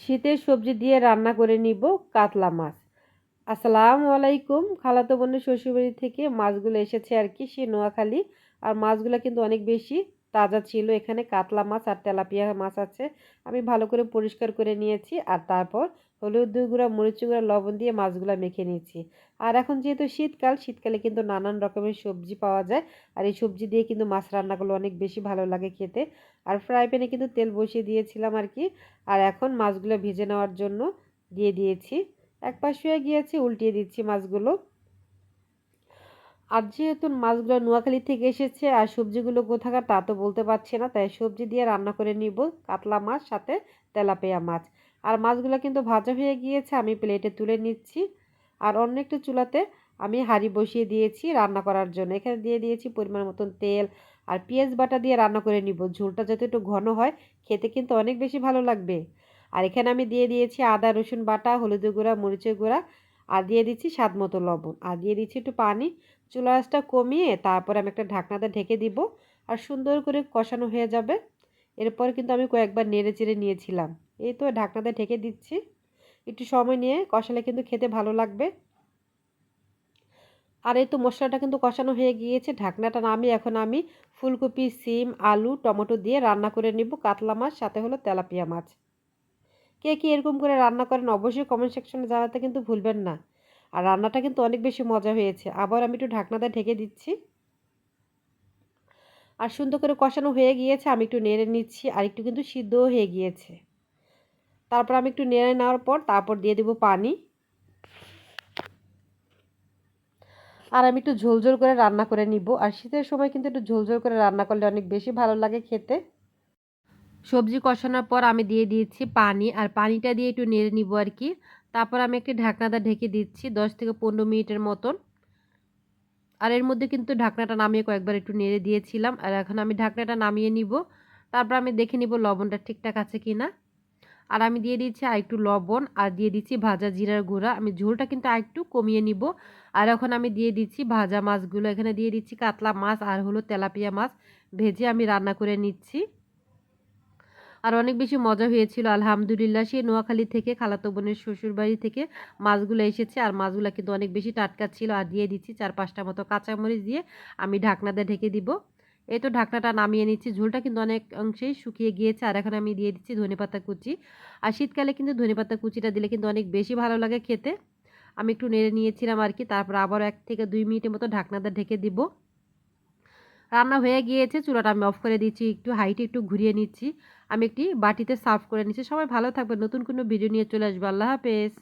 শীতের সবজি দিয়ে রান্না করে নিব কাতলা মাছ। আসসালামু আলাইকুম। খালাতো বোনের শ্বশুরবাড়ি থেকে মাছগুলো এসেছে আর কি, সে নোয়াখালী। আর মাছগুলো কিন্তু অনেক বেশি তাজা ছিল। এখানে কাতলা মাছ আর তেলাপিয়া মাছ আছে। আমি ভালো করে পরিষ্কার করে নিয়েছি আর তারপর হলুদ গুঁড়া, মরিচ গুঁড়া, লবণ দিয়ে মাছগুলো মেখে নিয়েছি। আর এখন যেহেতু শীতকাল, শীতকালে কিন্তু নানান রকমের সবজি পাওয়া যায়। আর এই সবজি দিয়ে কিন্তু মাছ রান্না করলে অনেক বেশি ভালো লাগে খেতে। আর ফ্রাই প্যানে কিন্তু তেল বসিয়ে দিয়েছিলাম আর কি। আর এখন মাছগুলো ভেজে নেওয়ার জন্য দিয়ে দিয়েছি। এক পাশ হয়ে গিয়েছে, উল্টিয়ে দিচ্ছি মাছগুলো। আর যেহেতু মাছগুলো নোয়াখালী থেকে এসেছে আর সবজিগুলো কোথাকার তা তো বলতে পারছি না, তাই সবজি দিয়ে রান্না করে নিব কাতলা মাছ সাথে তেলাপিয়া মাছ। আর মাছগুলো কিন্তু ভাজা হয়ে গিয়েছে, আমি প্লেটে তুলে নিচ্ছি। আর অন্য একটা চুলাতে আমি হাঁড়ি বসিয়ে দিয়েছি রান্না করার জন্য। এখানে দিয়ে দিয়েছি পরিমাণ মতন তেল আর পেঁয়াজ বাটা দিয়ে রান্না করে নিব। ঝোলটা যাতে একটু ঘন হয়, খেতে কিন্তু অনেক বেশি ভালো লাগবে। আর এখানে আমি দিয়ে দিয়েছি আদা রসুন বাটা, হলুদের গুঁড়া, মরিচের গুঁড়া, আর দিয়ে দিচ্ছি স্বাদ মতো লবণ, আর দিয়ে দিচ্ছি একটু পানি। চুলা আঁচটা কমিয়ে তারপর আমি একটা ঢাকনাতে ঢেকে দিব। আর সুন্দর করে কষানো হয়ে যাবে। এরপর কিন্তু আমি কয়েকবার নেড়ে চেড়ে নিয়েছিলাম। এই তো ঢাকনাতে ঢেকে দিচ্ছি। একটু সময় নিয়ে কষালে কিন্তু খেতে ভালো লাগবে। আর এই তো মশলাটা কিন্তু কষানো হয়ে গিয়েছে। ঢাকনাটা নামিয়ে এখন আমি ফুলকপি, সিম, আলু, টমেটো দিয়ে রান্না করে নিব কাতলা মাছ সাথে হলো তেলাপিয়া মাছ। কে কে এরকম করে রান্না করেন অবশ্যই কমেন্ট সেকশনে জানাতে কিন্তু ভুলবেন না। আর রান্নাটা কিন্তু অনেক বেশি মজা হয়েছে। আবার আমি একটু ঢাকনাতে ঢেকে দিচ্ছি। আর সুন্দর করে কষানো হয়ে গিয়েছে, আমি একটু নেড়ে নিচ্ছি। আর একটু কিন্তু সিদ্ধও হয়ে গিয়েছে। তারপর আমি একটু নেড়ে নেওয়ার পর তারপর দিয়ে দেব পানি। আর আমি একটু ঝোল ঝোল করে রান্না করে নিব। আর শীতের সময় কিন্তু একটু ঝোল ঝোল করে রান্না করলে অনেক বেশি ভালো লাগে খেতে। সবজি কষানোর পর আমি দিয়ে দিয়েছি পানি, আর পানিটা দিয়ে একটু নেড়ে নিব আর কি। তারপর আমি একটি ঢাকনাটা ঢেকে দিচ্ছি 10 থেকে 15 মিনিটের মতন। আর এর মধ্যে কিন্তু ঢাকনাটা নামিয়ে কয়েকবার একটু নেড়ে দিয়েছিলাম। আর এখন আমি ঢাকনাটা নামিয়ে নিব। তারপর আমি দেখে নিব লবণটা ঠিকঠাক আছে কিনা। আর আমি দিয়ে দিচ্ছি আরেকটু লবণ, আর দিয়ে দিচ্ছি ভাজা জিরার গুঁড়া। আমি ঝোলটা কিন্তু আরেকটু কমিয়ে নিব। আর এখন আমি দিয়ে দিচ্ছি ভাজা মাছগুলো। এখানে দিয়ে দিচ্ছি কাতলা মাছ আর হলো তেলাপিয়া মাছ ভেজে আমি রান্না করে নিচ্ছি। আর অনেক বেশি মজা হয়েছিল আলহামদুলিল্লাহ। সেই নোয়াখালী থেকে খালাতো বোনের শ্বশুরবাড়ি থেকে মাছগুলো এসেছে। আর মাছগুলো কিন্তু অনেক বেশি টাটকা ছিল। আর দিয়ে দিচ্ছি 4-5টা মতো কাঁচামরিচ দিয়ে আমি ঢাকনাতে ঢেকে দিব। এই তো ঢাকনাটা নামিয়ে নিচ্ছি। ঝোলটা কিন্তু অনেক অংশেই শুকিয়ে গিয়েছে। আর এখন আমি দিয়ে দিচ্ছি ধনেপাতা কুচি। আর শীতকালে কিন্তু ধনেপাতা কুচিটা দিলে কিন্তু অনেক বেশি ভালো লাগে খেতে। আমি একটু নেড়ে নিয়েছিলাম আর কি। তারপর আবার 1 থেকে 2 মিনিটের মতো ঢাকনাতে ঢেকে দিব। রান্না হয়ে গিয়েছে, চুলাটা আমি অফ করে দিচ্ছি। একটু হাইটে একটু ঘুরিয়ে নিচ্ছি। আমি একটি বাটিতে সার্ভ করে নিচ্ছি। সবাই ভালো থাকবেন। নতুন কোনো ভিডিও নিয়ে চলে আসবো। আল্লাহ হাফেজ।